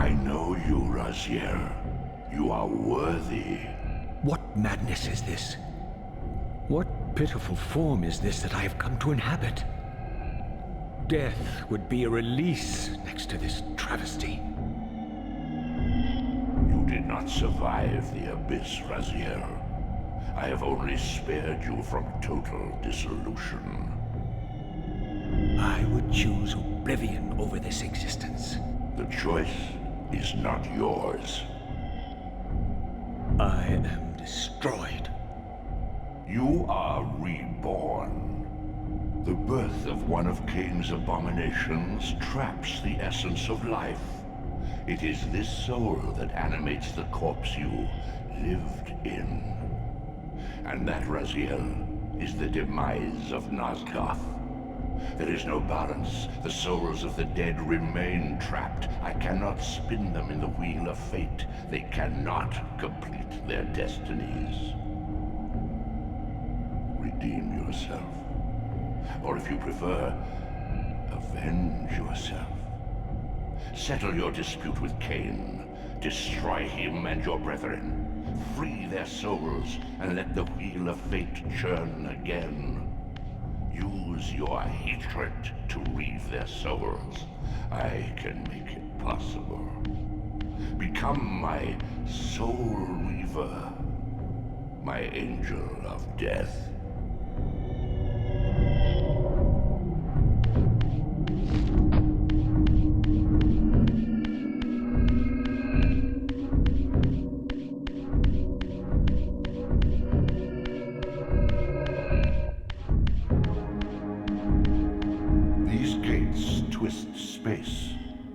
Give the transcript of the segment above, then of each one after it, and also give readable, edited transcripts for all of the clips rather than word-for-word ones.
I know you, Raziel. You are worthy. What madness is this? What pitiful form is this that I have come to inhabit? Death would be a release next to this travesty. You did not survive the abyss, Raziel. I have only spared you from total dissolution. I would choose oblivion over this existence. The choice is not yours. I am destroyed. You are reborn. The birth of one of Kain's abominations traps the essence of life. It is this soul that animates the corpse you lived in. And that, Raziel, is the demise of Nosgoth. There is no balance. The souls of the dead remain trapped. I cannot spin them in the wheel of fate. They cannot complete their destinies. Redeem yourself. Or if you prefer, avenge yourself. Settle your dispute with Kain. Destroy him and your brethren. Free their souls and let the wheel of fate churn again. Use your hatred to reave their souls. I can make it possible. Become my Soul Reaver, my angel of death.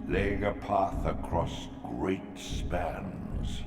Laying a path across great spans.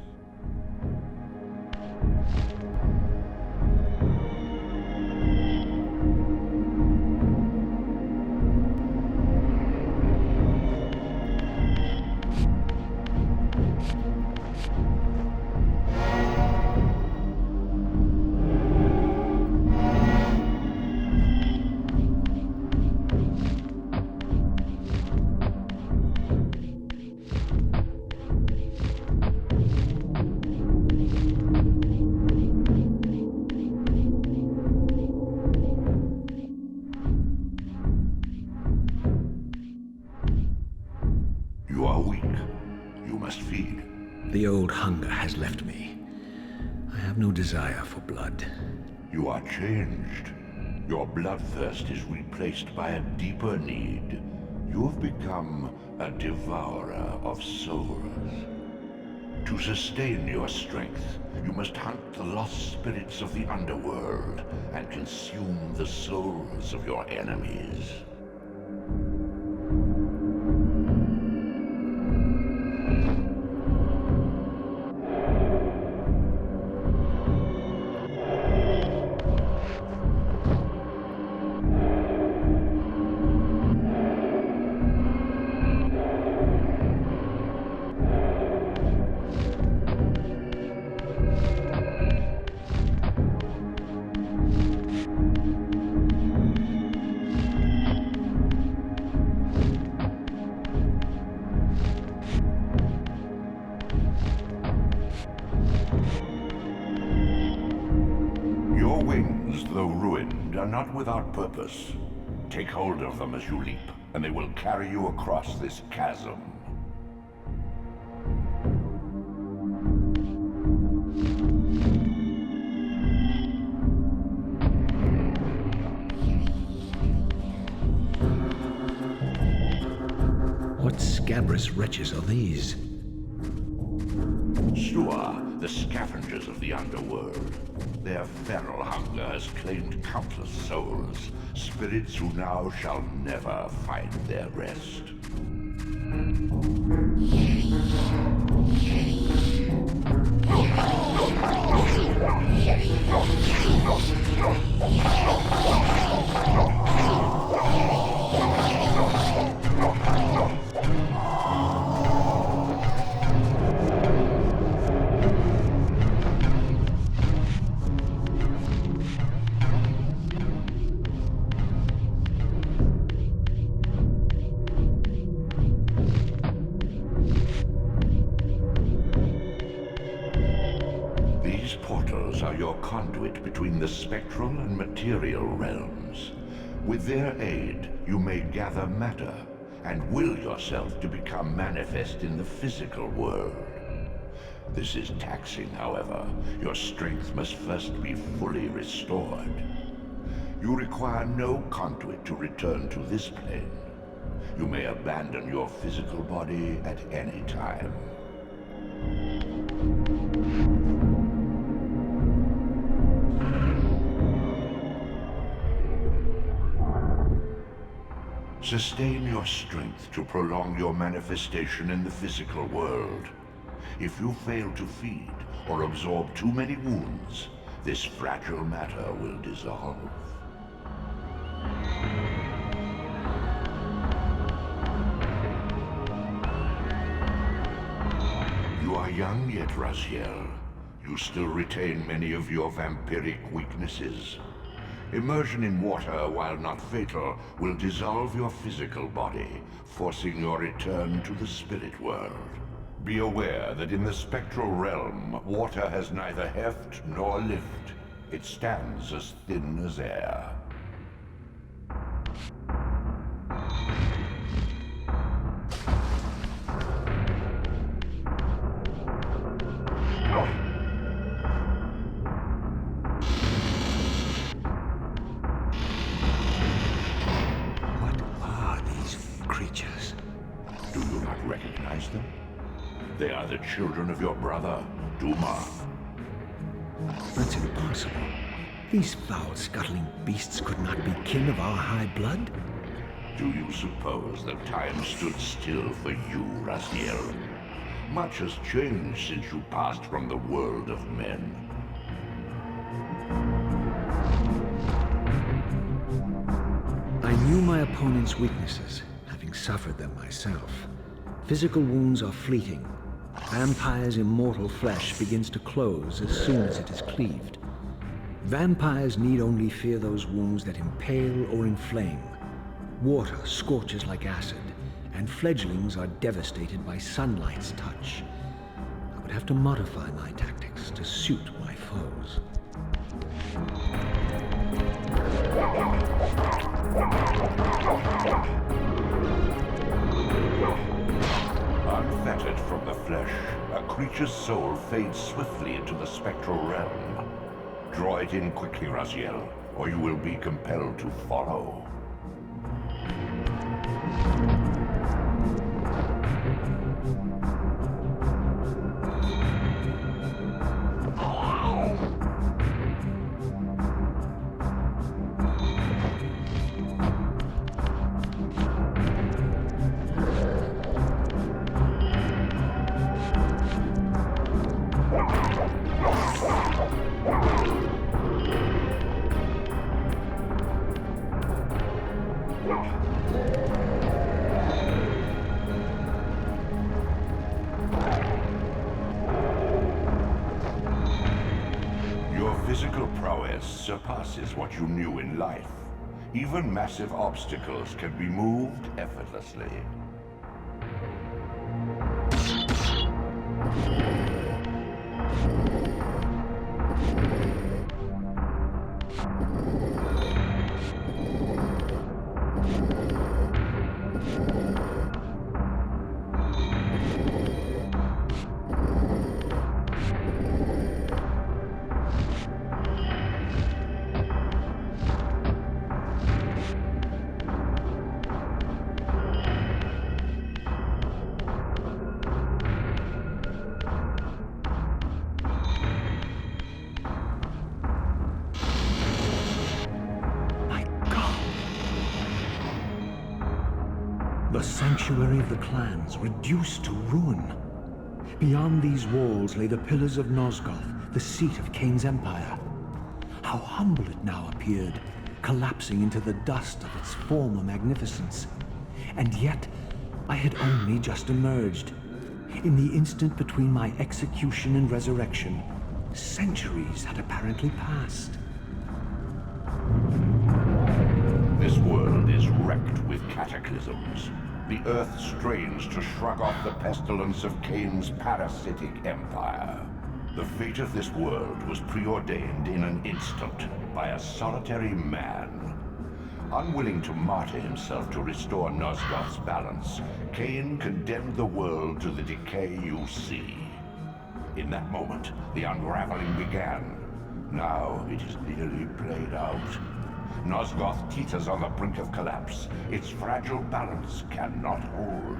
The old hunger has left me. I have no desire for blood. You are changed. Your bloodthirst is replaced by a deeper need. You have become a devourer of souls. To sustain your strength, you must hunt the lost spirits of the underworld and consume the souls of your enemies. Not without purpose. Take hold of them as you leap, and they will carry you across this chasm. What scabrous wretches are these? Stua, the scavengers of the underworld. Their feral hunger has claimed countless souls, spirits who now shall never find their rest. are your conduit between the spectral and material realms. With their aid, you may gather matter and will yourself to become manifest in the physical world. This is taxing, however. Your strength must first be fully restored. You require no conduit to return to this plane. You may abandon your physical body at any time. Sustain your strength to prolong your manifestation in the physical world. If you fail to feed or absorb too many wounds, this fragile matter will dissolve. You are young yet, Raziel. You still retain many of your vampiric weaknesses. Immersion in water, while not fatal, will dissolve your physical body, forcing your return to the spirit world. Be aware that in the spectral realm, water has neither heft nor lift. It stands as thin as air. Recognize them? They are the children of your brother, Duma. That's impossible. These foul, scuttling beasts could not be kin of our high blood? Do you suppose that time stood still for you, Raziel? Much has changed since you passed from the world of men. I knew my opponent's weaknesses, having suffered them myself. Physical wounds are fleeting. Vampire's immortal flesh begins to close as soon as it is cleaved. Vampires need only fear those wounds that impale or inflame. Water scorches like acid, and fledglings are devastated by sunlight's touch. I would have to modify my tactics to suit my foes. Unfettered from the flesh, a creature's soul fades swiftly into the spectral realm. Draw it in quickly, Raziel, or you will be compelled to follow. Physical prowess surpasses what you knew in life. Even massive obstacles can be moved effortlessly. The sanctuary of the clans reduced to ruin. Beyond these walls lay the pillars of Nosgoth, the seat of Kain's empire. How humble it now appeared, collapsing into the dust of its former magnificence. And yet, I had only just emerged. In the instant between my execution and resurrection, centuries had apparently passed. This world is wrecked with cataclysms. The earth strains to shrug off the pestilence of Kain's parasitic empire. The fate of this world was preordained in an instant by a solitary man. Unwilling to martyr himself to restore Nosgoth's balance, Kain condemned the world to the decay you see. In that moment, the unraveling began. Now it is nearly played out. Nosgoth teeters on the brink of collapse. Its fragile balance cannot hold.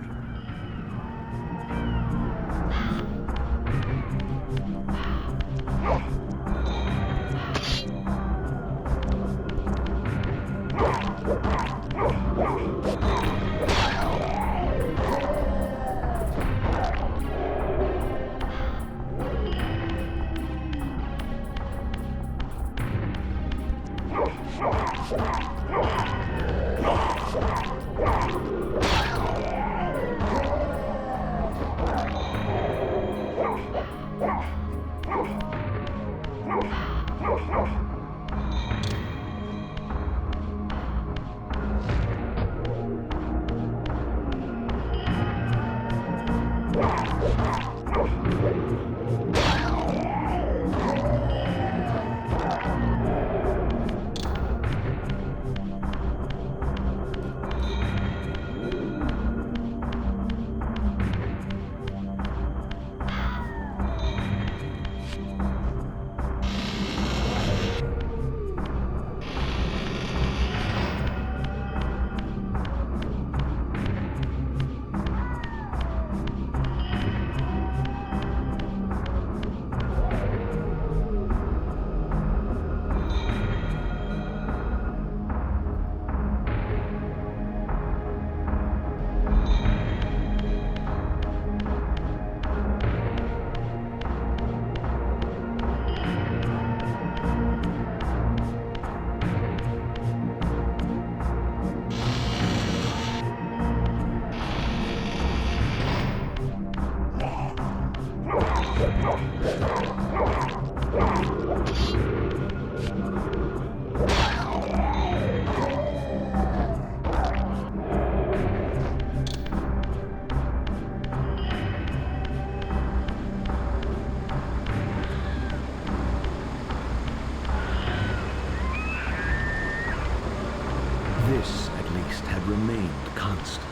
This, at least, had remained constant.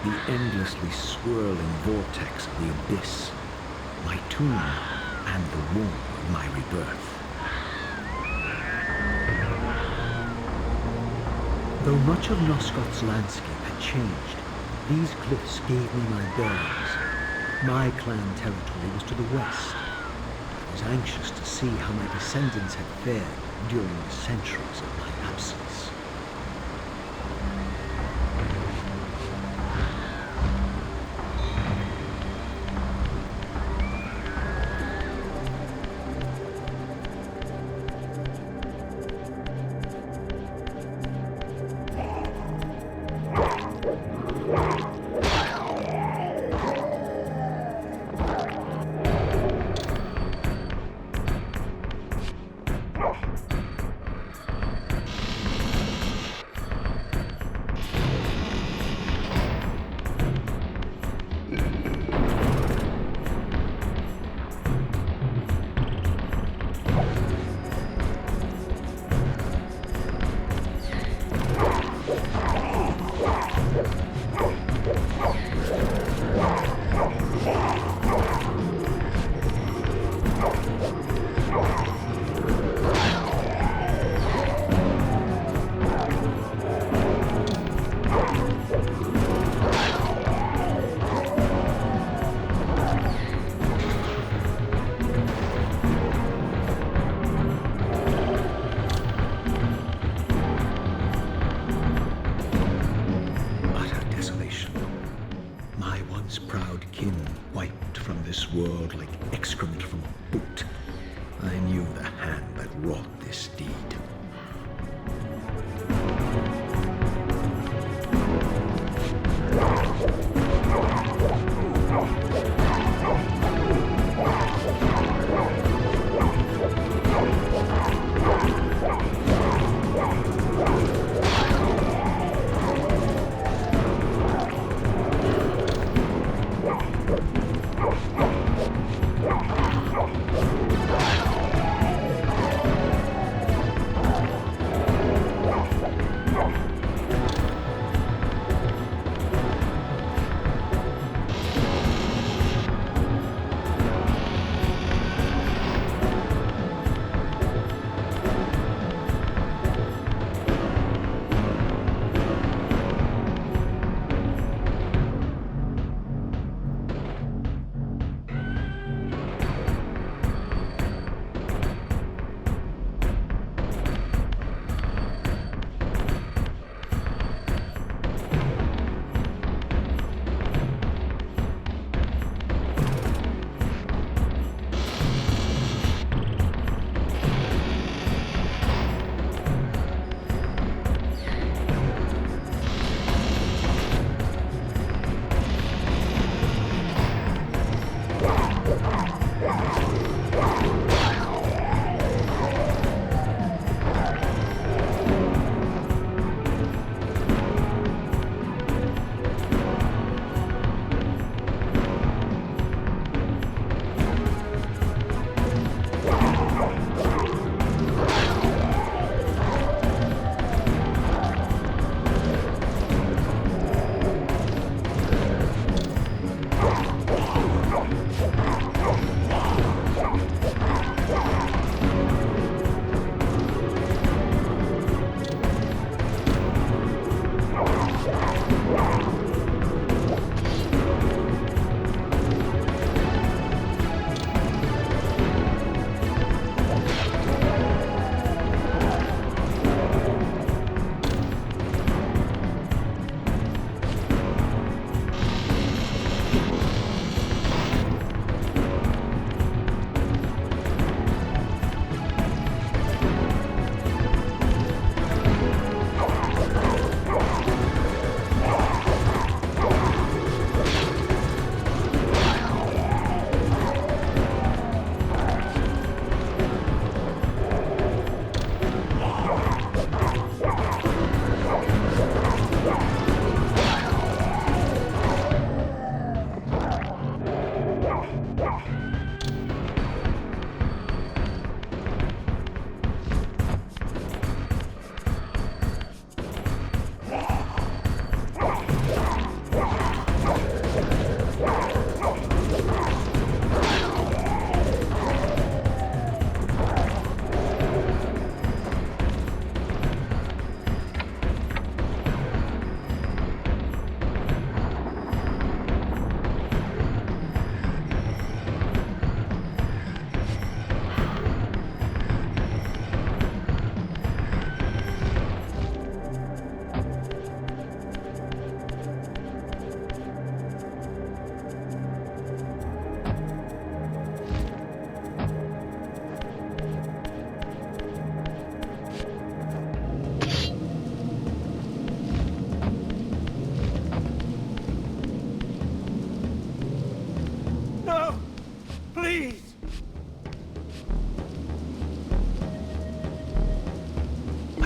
The endlessly swirling vortex of the abyss, my tomb, and the womb of my rebirth. Though much of Nosgoth's landscape had changed, these cliffs gave me my bearings. My clan territory was to the west. I was anxious to see how my descendants had fared during the centuries of my absence. Proud kin wiped from this world like excrement from a boot. I knew the hand that wrought this deed.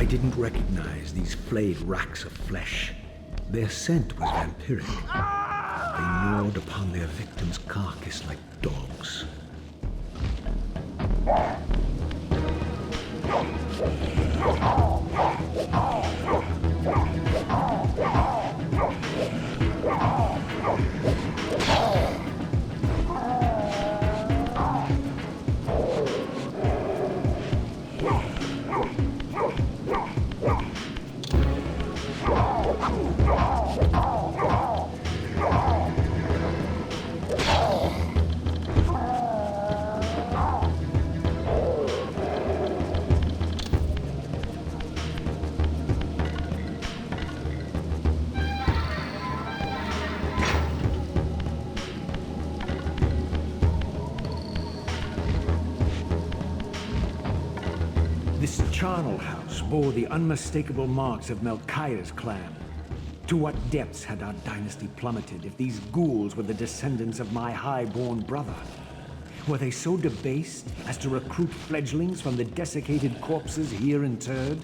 didn't recognize these flayed racks of flesh. Their scent was vampiric. They gnawed upon their victim's carcass like dogs. This charnel house bore the unmistakable marks of Melchiah's clan. To what depths had our dynasty plummeted if these ghouls were the descendants of my high-born brother? Were they so debased as to recruit fledglings from the desiccated corpses here interred?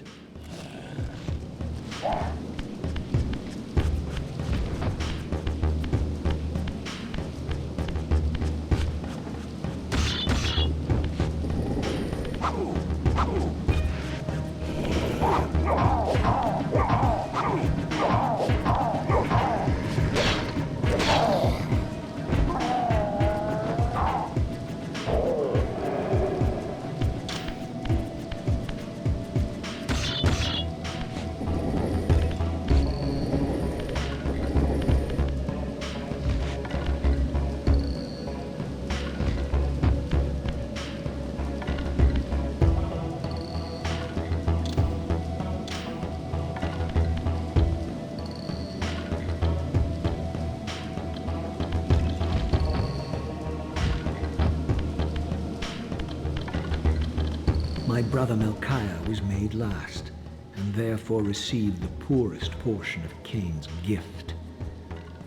My brother Melchiah was made last, and therefore received the poorest portion of Kain's gift.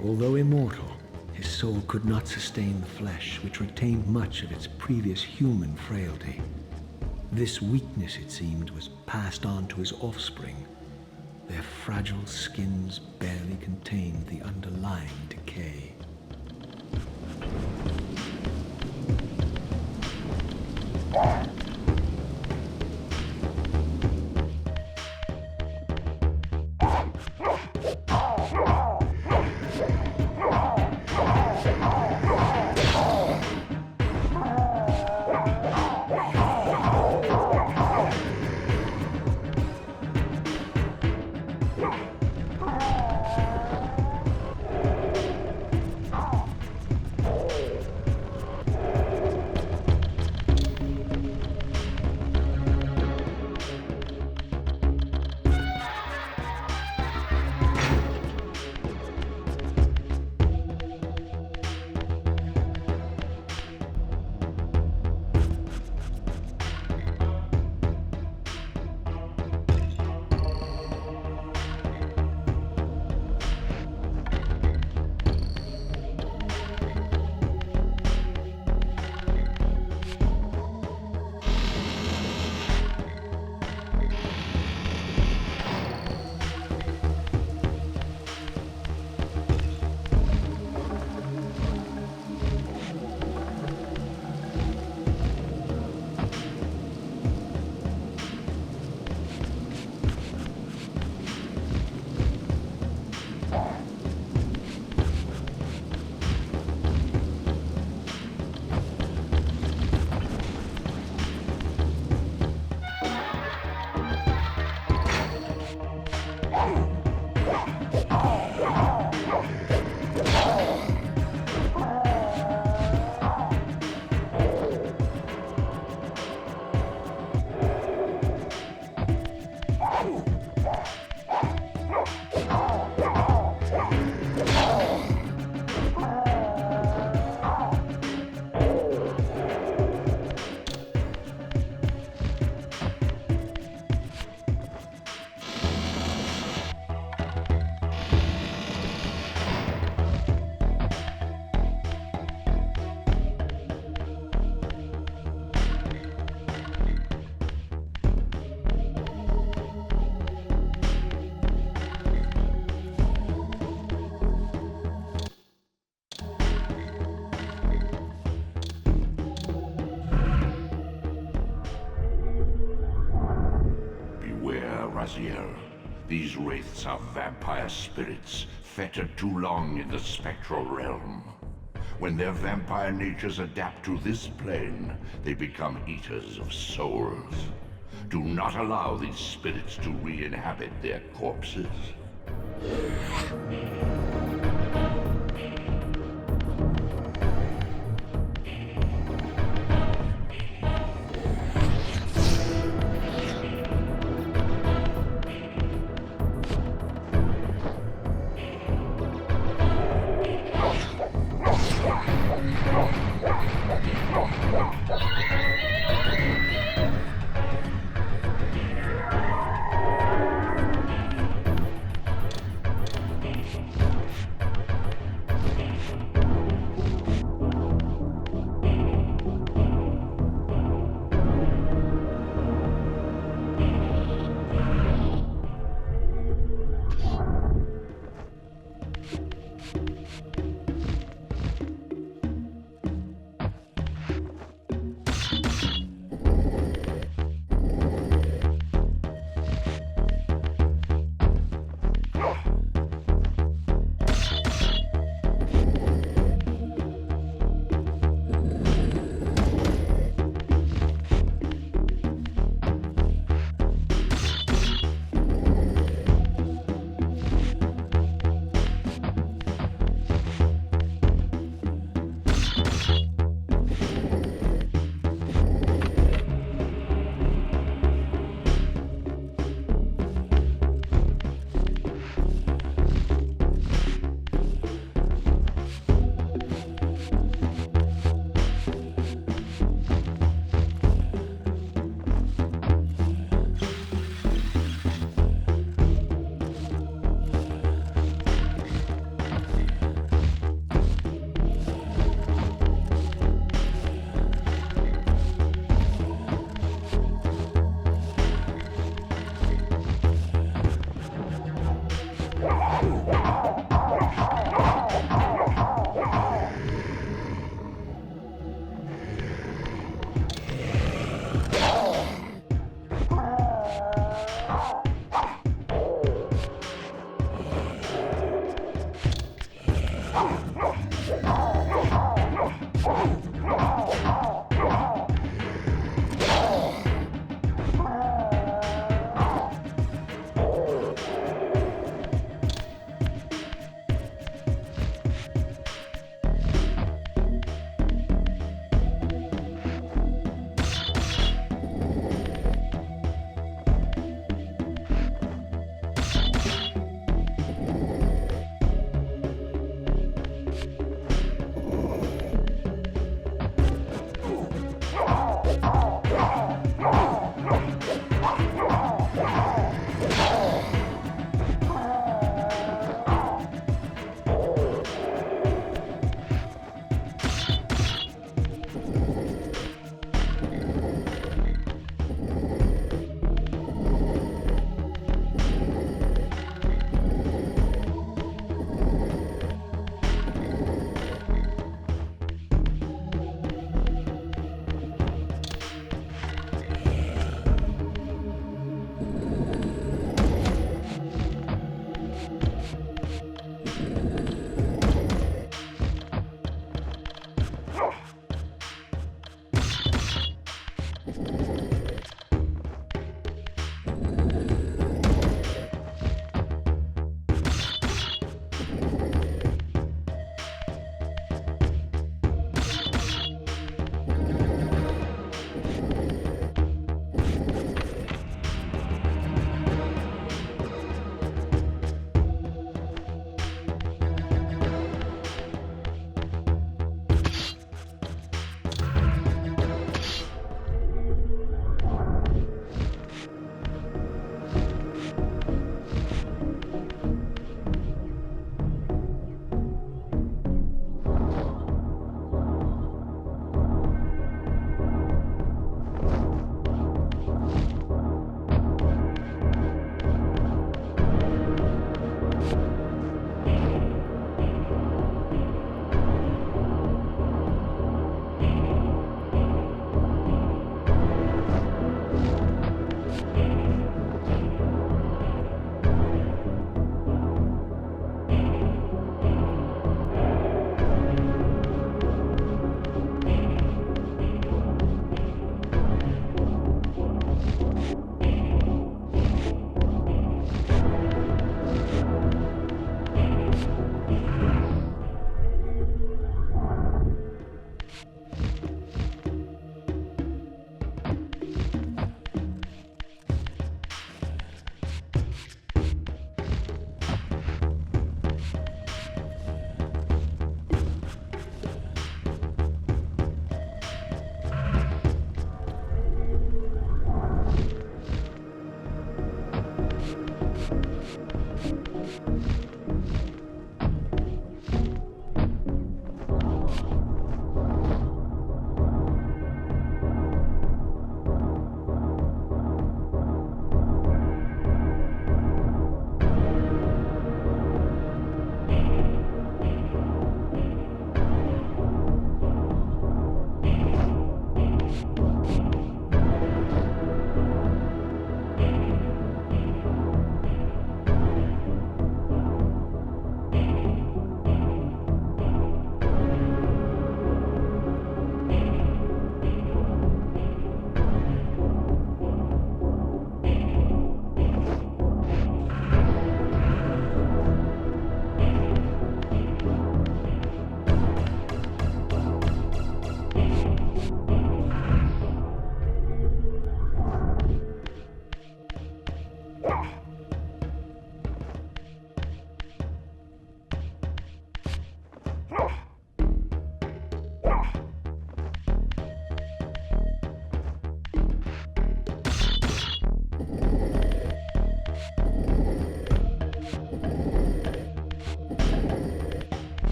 Although immortal, his soul could not sustain the flesh, which retained much of its previous human frailty. This weakness, it seemed, was passed on to his offspring. Their fragile skins barely contained the underlying decay. Raziel. These wraiths are vampire spirits, fettered too long in the spectral realm. When their vampire natures adapt to this plane, they become eaters of souls. Do not allow these spirits to re-inhabit their corpses.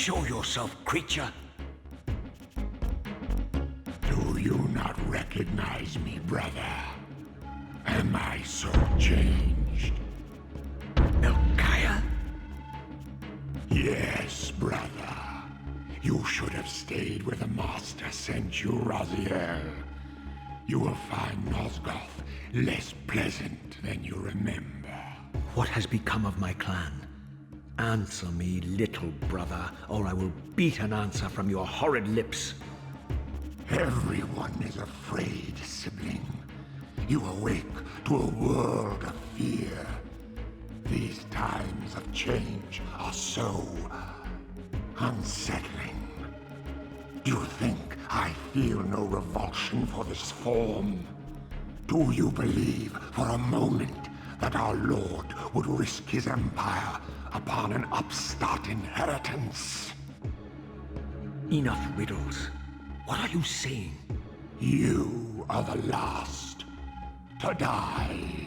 Show yourself, creature! Do you not recognize me, brother? Am I so changed? Melchiah? Yes, brother. You should have stayed where the Master sent you, Raziel. You will find Nosgoth less pleasant than you remember. What has become of my clan? Answer me, little brother, or I will beat an answer from your horrid lips. Everyone is afraid, sibling. You awake to a world of fear. These times of change are so unsettling. Do you think I feel no revulsion for this form? Do you believe for a moment that our Lord would risk his empire upon an upstart inheritance? Enough riddles. What are you saying? You are the last to die.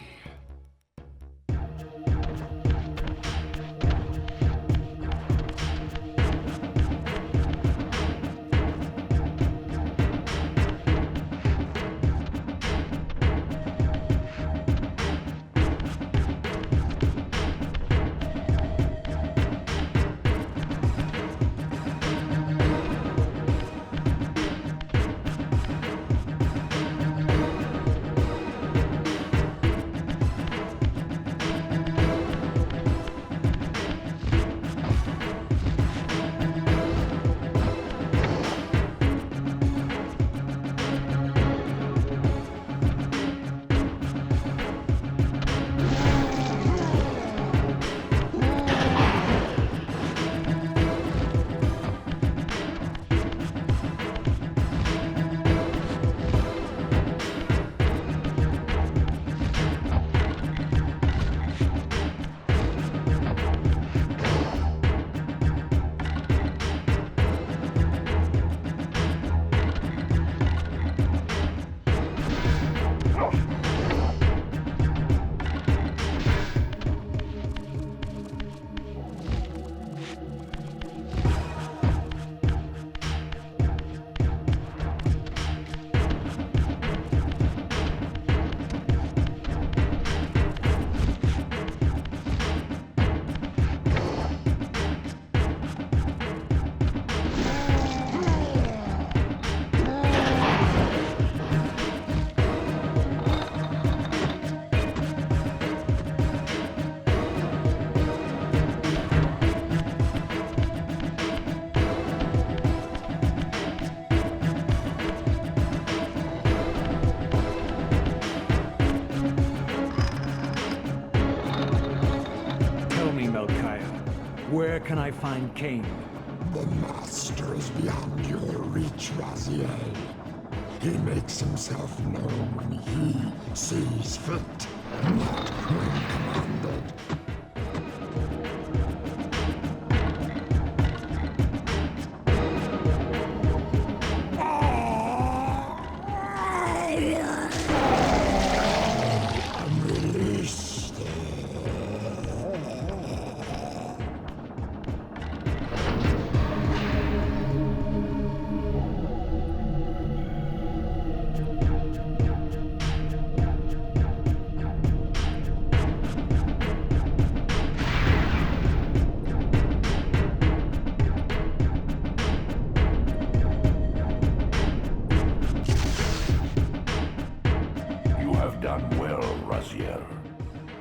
Where can I find Kain? The Master is beyond your reach, Raziel. He makes himself known when he sees fit, not when commanded.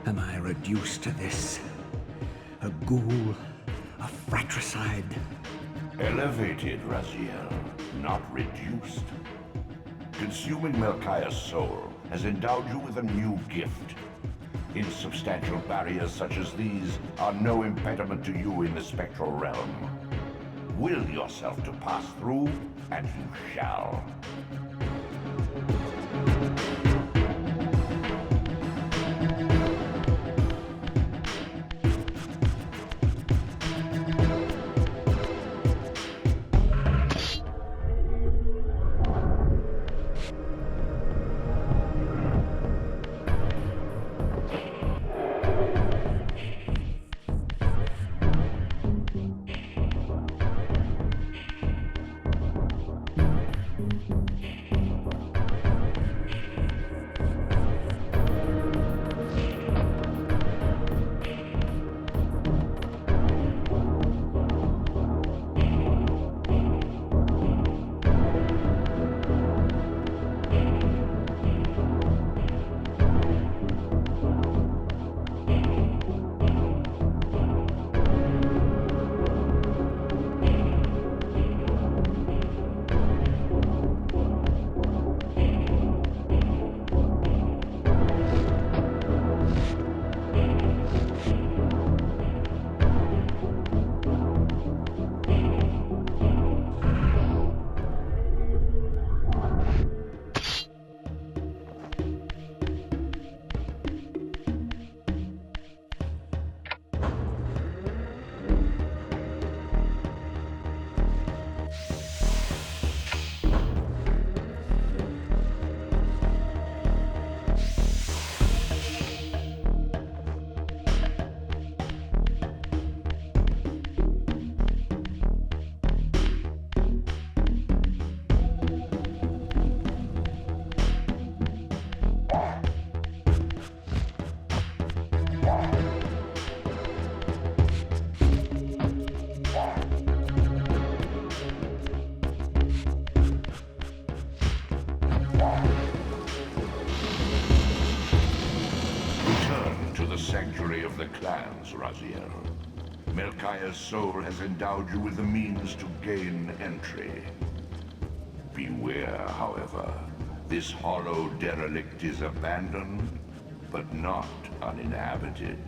Am I reduced to this? A ghoul? A fratricide? Elevated, Raziel, not reduced. Consuming Melchiah's soul has endowed you with a new gift. Insubstantial barriers such as these are no impediment to you in the spectral realm. Will yourself to pass through, and you shall. the clans, Raziel. Melchiah's soul has endowed you with the means to gain entry. Beware, however. This hollow derelict is abandoned, but not uninhabited.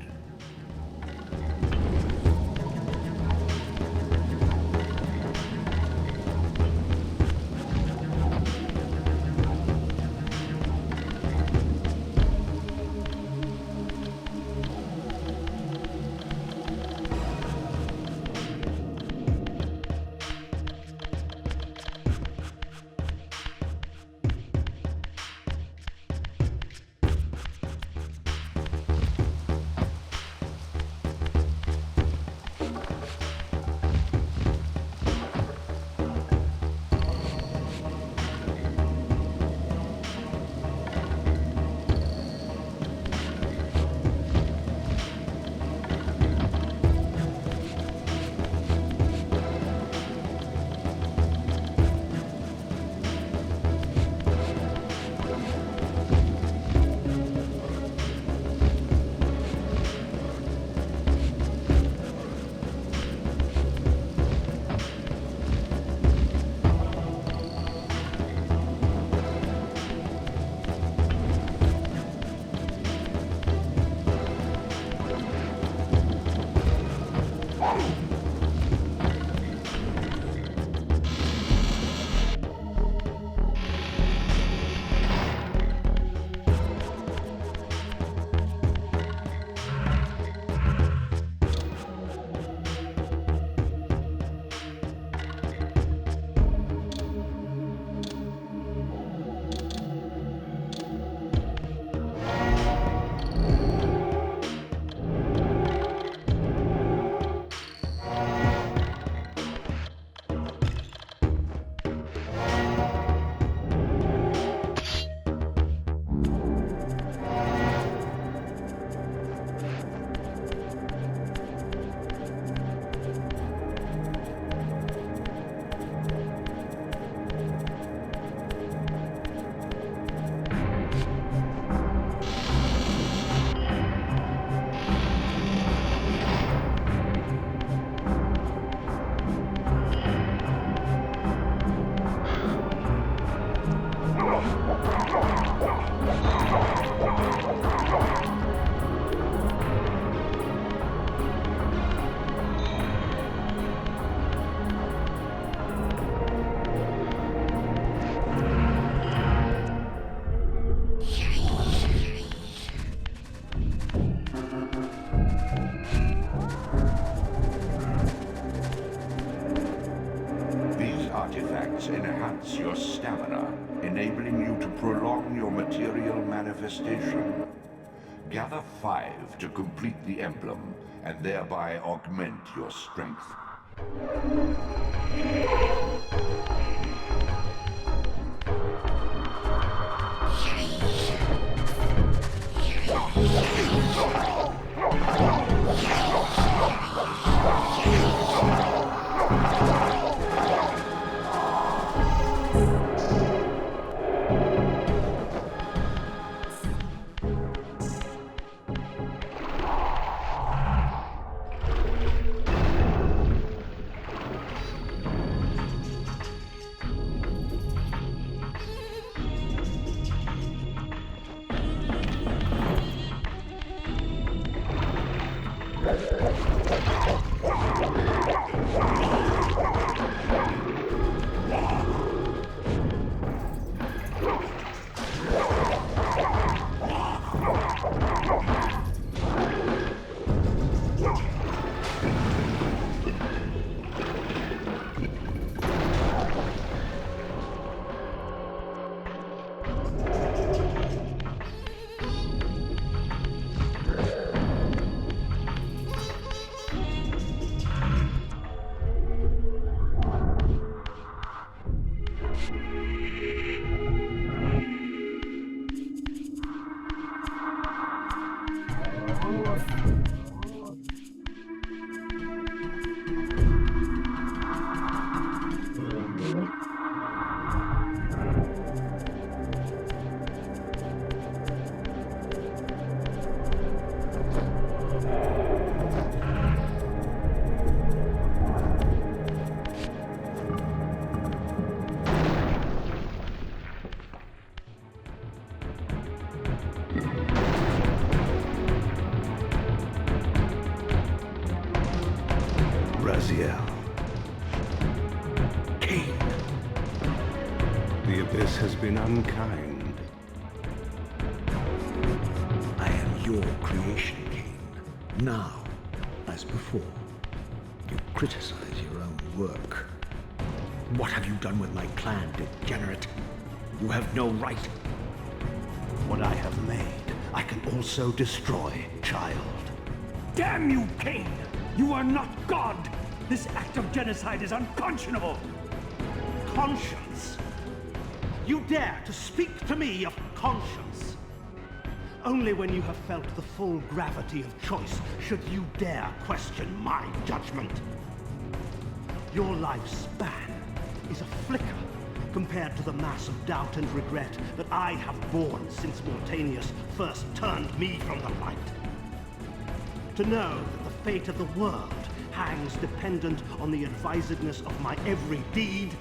Enhance your stamina, enabling you to prolong your material manifestation. Gather 5 to complete the emblem, and thereby augment your strength. Raziel. Kain, The Abyss has been unkind. I am your creation, Kain. Now, as before, you criticize your own work. What have you done with my clan, degenerate? You have no right. What I have made, I can also destroy, child. Damn you, Kain! You are not God! This act of genocide is unconscionable! Conscience? You dare to speak to me of conscience? Only when you have felt the full gravity of choice should you dare question my judgment. Your lifespan is a flicker compared to the mass of doubt and regret that I have borne since Mortanius first turned me from the light. To know that the fate of the world hangs dependent on the advisedness of my every deed?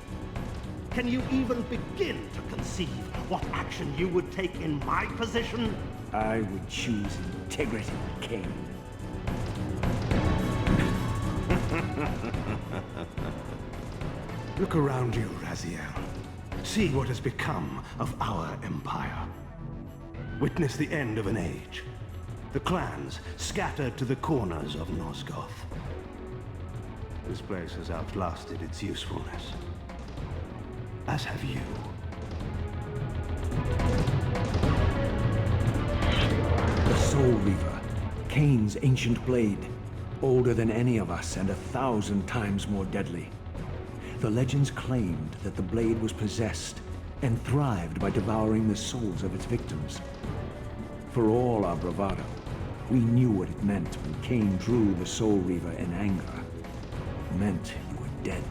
Can you even begin to conceive what action you would take in my position? I would choose integrity, Kain. Look around you, Raziel. See what has become of our empire. Witness the end of an age. The clans scattered to the corners of Nosgoth. This place has outlasted its usefulness. As have you. The Soul Reaver, Kain's ancient blade, older than any of us and 1,000 times more deadly. The legends claimed that the blade was possessed and thrived by devouring the souls of its victims. For all our bravado, we knew what it meant when Kain drew the Soul Reaver in anger. It meant you were dead.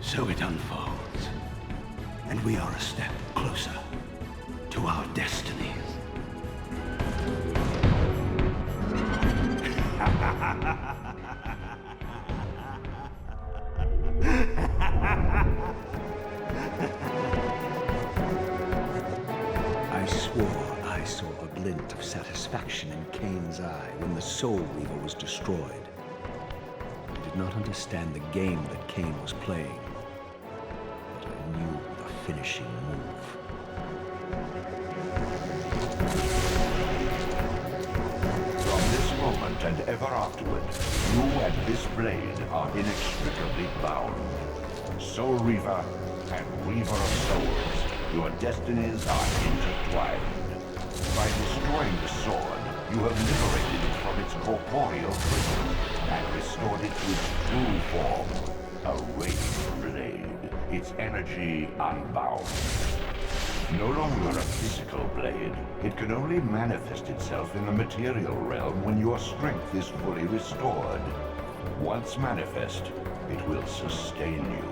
So it unfolds, and we are a step closer to our destinies. I swore I saw a glint of satisfaction in Kain's eye when the Soul Reaver was destroyed. I did not understand the game that Kain was playing, but I knew the finishing move. From this moment and ever afterward, you and this blade are inextricably bound. Soul Reaver and Reaver of Souls, your destinies are intertwined. By destroying the sword, you have liberated it from its corporeal prison and restored it to its true form, a wraith blade, its energy unbound. No longer a physical blade, it can only manifest itself in the material realm when your strength is fully restored. Once manifest, it will sustain you.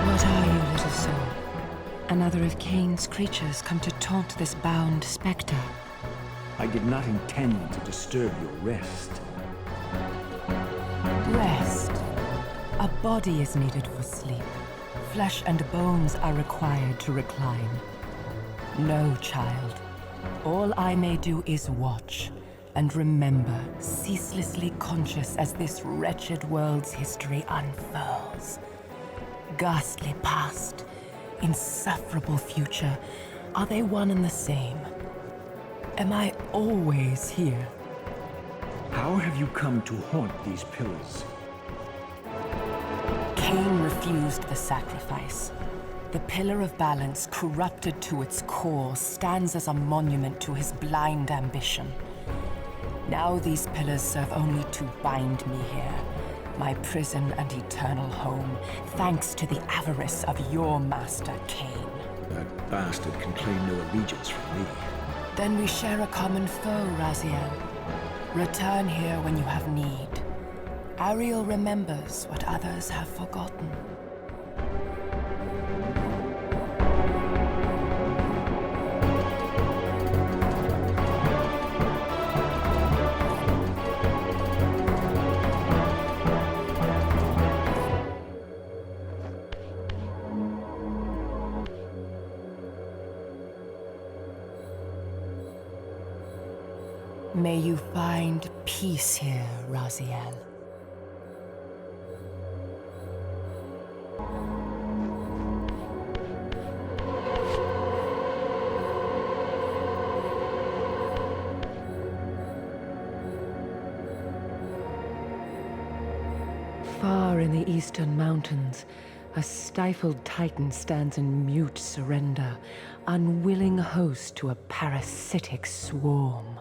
What are you, little soul? Another of Kain's creatures come to taunt this bound specter. I did not intend to disturb your rest. Rest. A body is needed for sleep. Flesh and bones are required to recline. No, child. All I may do is watch and remember, ceaselessly conscious as this wretched world's history unfurls. Ghastly past, insufferable future, are they one and the same? Am I always here? How have you come to haunt these pillars? Kain refused the sacrifice. The Pillar of Balance, corrupted to its core, stands as a monument to his blind ambition. Now these pillars serve only to bind me here, my prison and eternal home, thanks to the avarice of your master, Kain. That bastard can claim no allegiance from me. Then we share a common foe, Raziel. Return here when you have need. Ariel remembers what others have forgotten. May you find peace here, Raziel. Far in the eastern mountains, a stifled titan stands in mute surrender, unwilling host to a parasitic swarm.